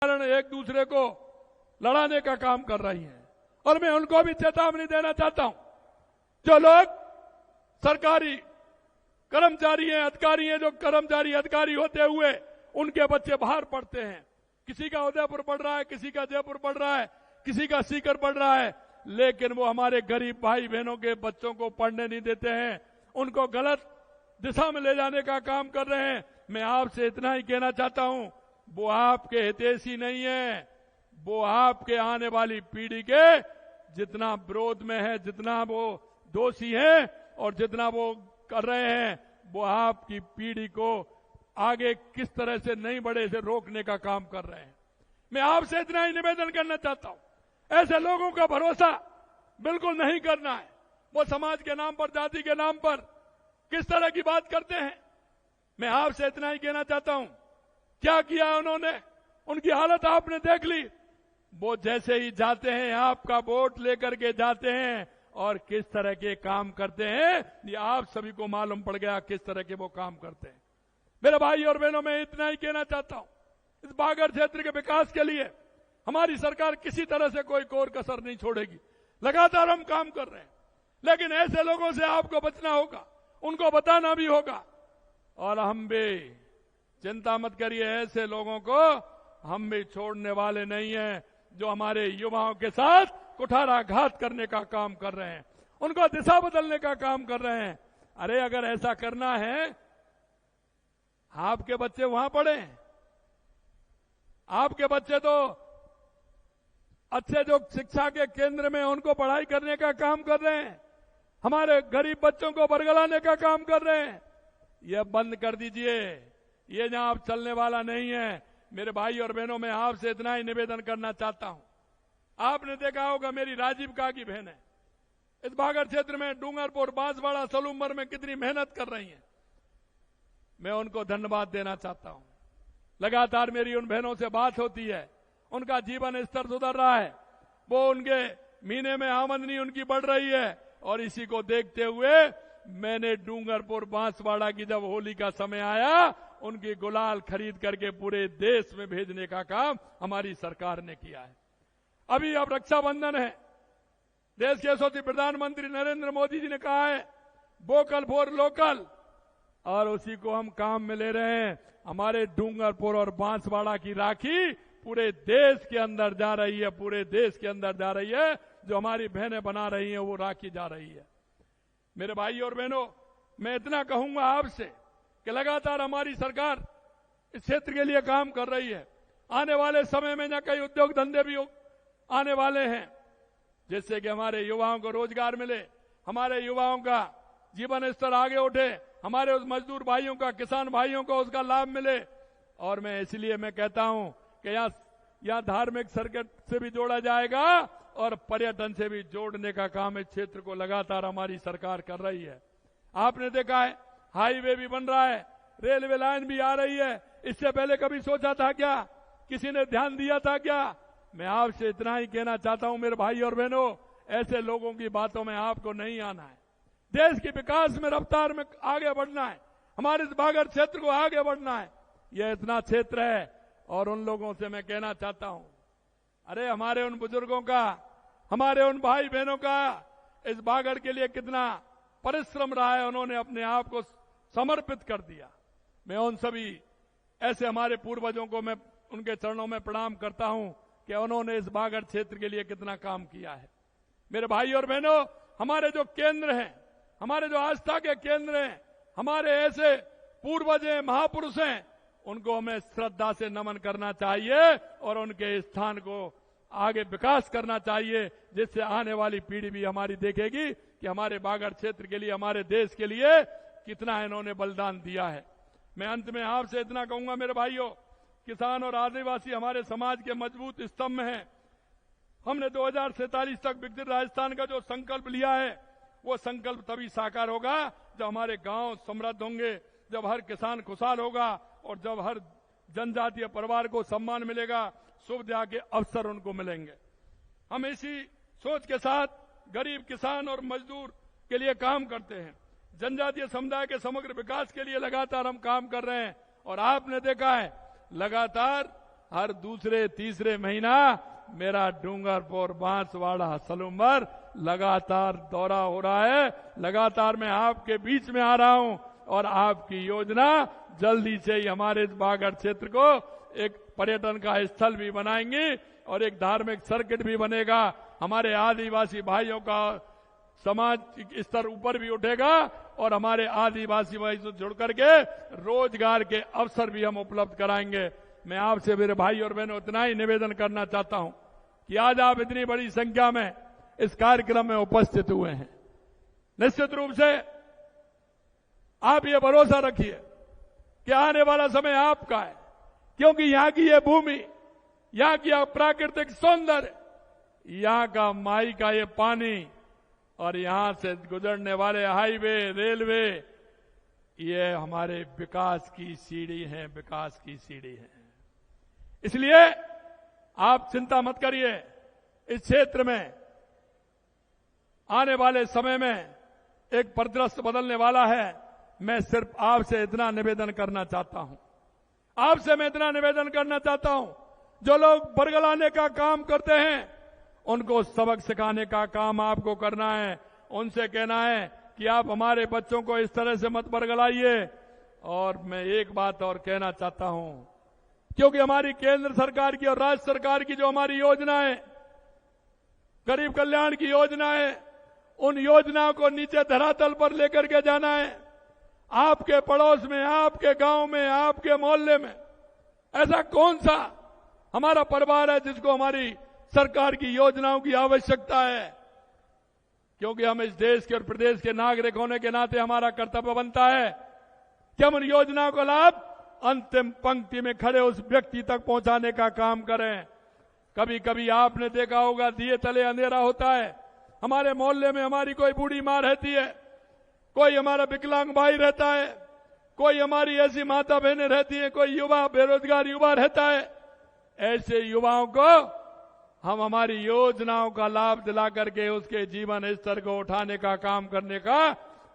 कारण एक दूसरे को लड़ाने का काम कर रही हैं। और मैं उनको भी चेतावनी देना चाहता हूं, जो लोग सरकारी कर्मचारी हैं, अधिकारी हैं, जो कर्मचारी अधिकारी होते हुए उनके बच्चे बाहर पढ़ते हैं, किसी का उदयपुर पढ़ रहा है, किसी का जयपुर पढ़ रहा है, किसी का सीकर पढ़ रहा है, लेकिन वो हमारे गरीब भाई बहनों के बच्चों को पढ़ने नहीं देते हैं, उनको गलत दिशा में ले जाने का काम कर रहे हैं। मैं आपसे इतना ही कहना चाहता हूं, वो आपके हितैषी नहीं है, वो आपके आने वाली पीढ़ी के जितना विरोध में है, जितना वो दोषी है और जितना वो कर रहे हैं, वो आपकी पीढ़ी को आगे किस तरह से नहीं बढ़े से रोकने का काम कर रहे हैं। मैं आपसे इतना ही निवेदन करना चाहता हूं, ऐसे लोगों का भरोसा बिल्कुल नहीं करना है। वो समाज के नाम पर, जाति के नाम पर किस तरह की बात करते हैं। मैं आपसे इतना ही कहना चाहता हूं, क्या किया उन्होंने, उनकी हालत आपने देख ली। वो जैसे ही जाते हैं, आपका वोट लेकर के जाते हैं और किस तरह के काम करते हैं, ये आप सभी को मालूम पड़ गया किस तरह के वो काम करते हैं। मेरे भाई और बहनों, मैं इतना ही कहना चाहता हूं, इस बागड़ क्षेत्र के विकास के लिए हमारी सरकार किसी तरह से कोई कोर कसर नहीं छोड़ेगी। लगातार हम काम कर रहे हैं, लेकिन ऐसे लोगों से आपको बचना होगा, उनको बताना भी होगा। और हम भी चिंता मत करिए, ऐसे लोगों को हम भी छोड़ने वाले नहीं हैं, जो हमारे युवाओं के साथ कुठाराघात करने का काम कर रहे हैं, उनको दिशा बदलने का काम कर रहे हैं। अरे अगर ऐसा करना है, आपके बच्चे वहां पढ़े, आपके बच्चे तो अच्छे जो शिक्षा के केंद्र में उनको पढ़ाई करने का काम कर रहे हैं, हमारे गरीब बच्चों को बरगलाने का काम कर रहे हैं। यह बंद कर दीजिए, ये जहां अब चलने वाला नहीं है। मेरे भाई और बहनों, मैं आपसे इतना ही निवेदन करना चाहता हूं, आपने देखा होगा मेरी राजीव का की बहन है, इस बागड़ क्षेत्र में डूंगरपुर, बांसवाड़ा, सलूमर में कितनी मेहनत कर रही हैं। मैं उनको धन्यवाद देना चाहता हूं। लगातार मेरी उन बहनों से बात होती है, उनका जीवन स्तर सुधर रहा है, वो उनके महीने में आमदनी उनकी बढ़ रही है। और इसी को देखते हुए मैंने डूंगरपुर, बांसवाड़ा की जब होली का समय आया, उनकी गुलाल खरीद करके पूरे देश में भेजने का काम हमारी सरकार ने किया है। अभी अब रक्षाबंधन है, देश के यशस्वी प्रधानमंत्री नरेंद्र मोदी जी ने कहा है वोकल फॉर लोकल, और उसी को हम काम में ले रहे हैं। हमारे डूंगरपुर और बांसवाड़ा की राखी पूरे देश के अंदर जा रही है, पूरे देश के अंदर जा रही है। जो हमारी बहनें बना रही हैं, वो राखी जा रही है। मेरे भाई और बहनों, मैं इतना कहूंगा आपसे कि लगातार हमारी सरकार इस क्षेत्र के लिए काम कर रही है। आने वाले समय में न कई उद्योग धंधे भी आने वाले हैं, जिससे कि हमारे युवाओं को रोजगार मिले, हमारे युवाओं का जीवन स्तर आगे उठे, हमारे उस मजदूर भाइयों का, किसान भाइयों को उसका लाभ मिले। और मैं इसलिए मैं कहता हूं कि यहां धार्मिक सर्किट से भी जोड़ा जाएगा और पर्यटन से भी जोड़ने का काम इस क्षेत्र को लगातार हमारी सरकार कर रही है। आपने देखा है हाईवे भी बन रहा है, रेलवे लाइन भी आ रही है। इससे पहले कभी सोचा था क्या? किसी ने ध्यान दिया था क्या? मैं आपसे इतना ही कहना चाहता हूं मेरे भाई और बहनों, ऐसे लोगों की बातों में आपको नहीं आना है। देश के विकास में, रफ्तार में आगे बढ़ना है, हमारे इस बागड़ क्षेत्र को आगे बढ़ना है। यह इतना क्षेत्र है। और उन लोगों से मैं कहना चाहता हूं, अरे हमारे उन बुजुर्गों का, हमारे उन भाई बहनों का इस बागड़ के लिए कितना परिश्रम रहा है, उन्होंने अपने आप को समर्पित कर दिया। मैं उन सभी ऐसे हमारे पूर्वजों को मैं उनके चरणों में प्रणाम करता हूं कि उन्होंने इस बागड़ क्षेत्र के लिए कितना काम किया है। मेरे भाई और बहनों, हमारे जो केंद्र हैं, हमारे जो आस्था के केंद्र हैं, हमारे ऐसे पूर्वज हैं, महापुरुष हैं, उनको हमें श्रद्धा से नमन करना चाहिए और उनके स्थान को आगे विकास करना चाहिए, जिससे आने वाली पीढ़ी भी हमारी देखेगी कि हमारे बागड़ क्षेत्र के लिए, हमारे देश के लिए कितना इन्होंने बलिदान दिया है। मैं अंत में आपसे इतना कहूंगा मेरे भाइयों, किसान और आदिवासी हमारे समाज के मजबूत स्तंभ हैं। हमने 2047 तक विकसित राजस्थान का जो संकल्प लिया है, वो संकल्प तभी साकार होगा जब हमारे गांव समृद्ध होंगे, जब हर किसान खुशहाल होगा और जब हर जनजातीय परिवार को सम्मान मिलेगा, सुविधा के अवसर उनको मिलेंगे। हम इसी सोच के साथ गरीब किसान और मजदूर के लिए काम करते हैं। जनजातीय समुदाय के समग्र विकास के लिए लगातार हम काम कर रहे हैं। और आपने देखा है लगातार हर दूसरे तीसरे महीना मेरा डूंगरपुर, बांसवाड़ा, सलूमर लगातार दौरा हो रहा है। लगातार मैं आपके बीच में आ रहा हूं और आपकी योजना जल्दी से ही हमारे इस बागड़ क्षेत्र को एक पर्यटन का स्थल भी बनाएंगे और एक धार्मिक सर्किट भी बनेगा। हमारे आदिवासी भाइयों का समाज स्तर ऊपर भी उठेगा और हमारे आदिवासी भाई से जुड़ करके रोजगार के अवसर भी हम उपलब्ध कराएंगे। मैं आपसे मेरे भाई और बहनों इतना ही निवेदन करना चाहता हूं कि आज आप इतनी बड़ी संख्या में इस कार्यक्रम में उपस्थित हुए हैं। निश्चित रूप से आप ये भरोसा रखिए कि आने वाला समय आपका है, क्योंकि यहां की ये भूमि, यहां की प्राकृतिक सौंदर्य, यहां का माई का ये पानी और यहां से गुजरने वाले हाईवे, रेलवे, ये हमारे विकास की सीढ़ी है, विकास की सीढ़ी है। इसलिए आप चिंता मत करिए। इस क्षेत्र में आने वाले समय में एक परिदृश्य बदलने वाला है। मैं सिर्फ आपसे इतना निवेदन करना चाहता हूं, आपसे मैं इतना निवेदन करना चाहता हूं, जो लोग बरगलाने का काम करते हैं उनको सबक सिखाने का काम आपको करना है। उनसे कहना है कि आप हमारे बच्चों को इस तरह से मत बरगलाइए। और मैं एक बात और कहना चाहता हूं, क्योंकि हमारी केंद्र सरकार की और राज्य सरकार की जो हमारी योजना है, गरीब कल्याण की योजना है, उन योजनाओं को नीचे धरातल पर लेकर के जाना है। आपके पड़ोस में, आपके गांव में, आपके मोहल्ले में ऐसा कौन सा हमारा परिवार है जिसको हमारी सरकार की योजनाओं की आवश्यकता है? क्योंकि हम इस देश के और प्रदेश के नागरिक होने के नाते हमारा कर्तव्य बनता है कि हम उन योजनाओं का लाभ अंतिम पंक्ति में खड़े उस व्यक्ति तक पहुंचाने का काम करें। कभी कभी आपने देखा होगा, दिए तले अंधेरा होता है। हमारे मोहल्ले में हमारी कोई बूढ़ी मां रहती है, कोई हमारा विकलांग भाई रहता है, कोई हमारी ऐसी माता बहनें रहती हैं, कोई युवा, बेरोजगार युवा रहता है। ऐसे युवाओं को हम हमारी योजनाओं का लाभ दिला करके उसके जीवन स्तर को उठाने का काम करने का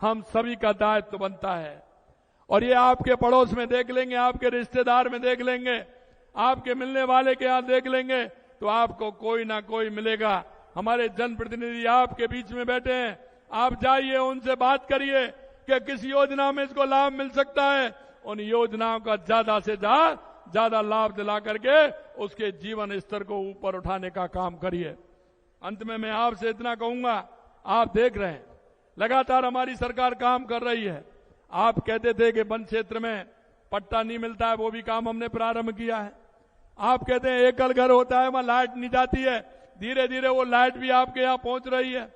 हम सभी का दायित्व बनता है। और ये आपके पड़ोस में देख लेंगे, आपके रिश्तेदार में देख लेंगे, आपके मिलने वाले के यहां देख लेंगे, तो आपको कोई ना कोई मिलेगा। हमारे जनप्रतिनिधि आपके बीच में बैठे हैं, आप जाइए, उनसे बात करिए कि किस योजना में इसको लाभ मिल सकता है। उन योजनाओं का ज्यादा से ज्यादा लाभ दिला करके उसके जीवन स्तर को ऊपर उठाने का काम करिए। अंत में मैं आपसे इतना कहूंगा, आप देख रहे हैं लगातार हमारी सरकार काम कर रही है। आप कहते थे कि वन क्षेत्र में पट्टा नहीं मिलता है, वो भी काम हमने प्रारंभ किया है। आप कहते हैं एकल घर होता है, वहां लाइट नहीं जाती है, धीरे धीरे वो लाइट भी आपके यहां पहुंच रही है।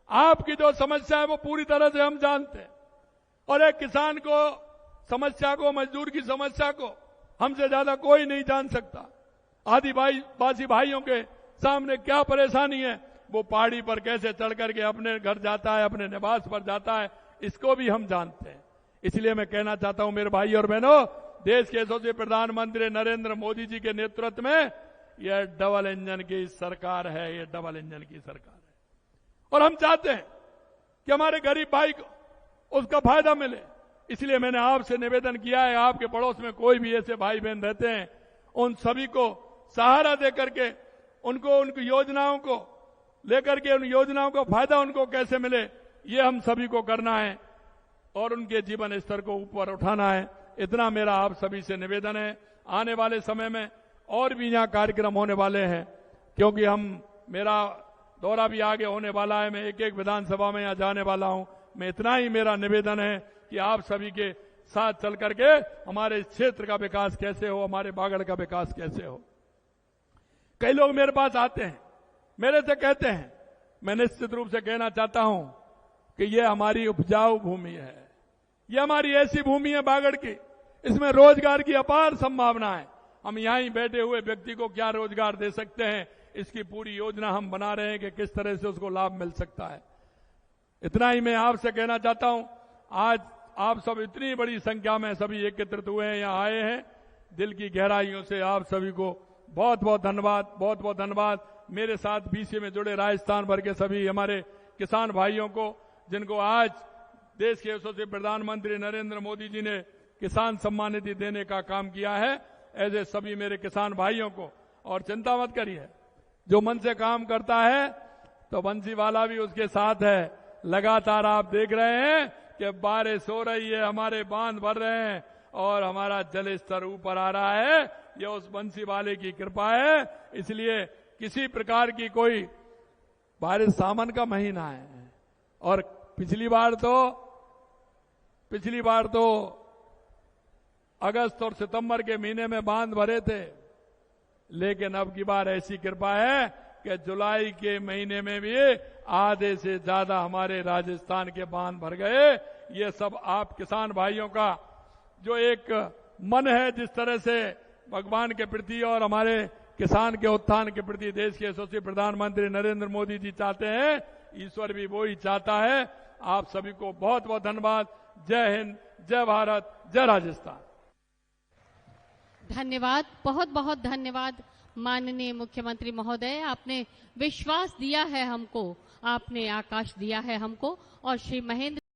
आपकी जो समस्या है वो पूरी तरह से हम जानते हैं, और एक किसान को समस्या को, मजदूर की समस्या को हमसे ज्यादा कोई नहीं जान सकता। आदिवासी भाइयों के सामने क्या परेशानी है, वो पहाड़ी पर कैसे चढ़ करके अपने घर जाता है, अपने निवास पर जाता है, इसको भी हम जानते हैं। इसलिए मैं कहना चाहता हूं मेरे भाई और बहनों, देश के यशस्वी प्रधानमंत्री नरेंद्र मोदी जी के नेतृत्व में यह डबल इंजन की सरकार है, ये डबल इंजन की सरकार है। और हम चाहते हैं कि हमारे गरीब भाई को उसका फायदा मिले। इसलिए मैंने आपसे निवेदन किया है, आपके पड़ोस में कोई भी ऐसे भाई बहन रहते हैं, उन सभी को सहारा देकर के उनको उनकी योजनाओं को लेकर के, उन योजनाओं का फायदा उनको कैसे मिले, ये हम सभी को करना है और उनके जीवन स्तर को ऊपर उठाना है। इतना मेरा आप सभी से निवेदन है। आने वाले समय में और भी यहाँ कार्यक्रम होने वाले हैं, क्योंकि मेरा दौरा भी आगे होने वाला है। मैं एक एक विधानसभा में यहाँ जाने वाला हूं। मैं इतना ही मेरा निवेदन है कि आप सभी के साथ चल करके हमारे क्षेत्र का विकास कैसे हो, हमारे बागड़ का विकास कैसे हो। कई लोग मेरे पास आते हैं, मेरे से कहते हैं, मैं निश्चित रूप से कहना चाहता हूं कि ये हमारी उपजाऊ भूमि है, ये हमारी ऐसी भूमि है बागड़ की, इसमें रोजगार की अपार संभावना है। हम यहीं बैठे हुए व्यक्ति को क्या रोजगार दे सकते हैं, इसकी पूरी योजना हम बना रहे हैं कि किस तरह से उसको लाभ मिल सकता है। इतना ही मैं आपसे कहना चाहता हूं। आज आप सब इतनी बड़ी संख्या में सभी एकत्रित हुए हैं, यहां आए हैं, दिल की गहराइयों से आप सभी को बहुत बहुत धन्यवाद, बहुत बहुत धन्यवाद। मेरे साथ बीसी में जुड़े राजस्थान भर के सभी हमारे किसान भाइयों को, जिनको आज देश के यशस्वी प्रधानमंत्री नरेंद्र मोदी जी ने किसान सम्मान निधि देने का काम किया है, ऐसे सभी मेरे किसान भाइयों को। और चिंता मत करिए, जो मन से काम करता है तो बंसीवाला भी उसके साथ है। लगातार आप देख रहे हैं कि बारिश हो रही है, हमारे बांध भर रहे हैं और हमारा जल स्तर ऊपर आ रहा है। ये उस बंसीवाले की कृपा है। इसलिए किसी प्रकार की कोई बारिश सावन का महीना है। और पिछली बार तो अगस्त और सितंबर के महीने में बांध भरे थे, लेकिन अब की बार ऐसी कृपा है कि जुलाई के महीने में भी आधे से ज्यादा हमारे राजस्थान के बांध भर गए। ये सब आप किसान भाइयों का जो एक मन है, जिस तरह से भगवान के प्रति और हमारे किसान के उत्थान के प्रति देश के यशस्वी प्रधानमंत्री नरेंद्र मोदी जी चाहते हैं, ईश्वर भी वो ही चाहता है। आप सभी को बहुत बहुत धन्यवाद। जय हिंद, जय भारत, जय राजस्थान। धन्यवाद, बहुत बहुत धन्यवाद माननीय मुख्यमंत्री महोदय। आपने विश्वास दिया है हमको, आपने आकाश दिया है हमको। और श्री महेंद्र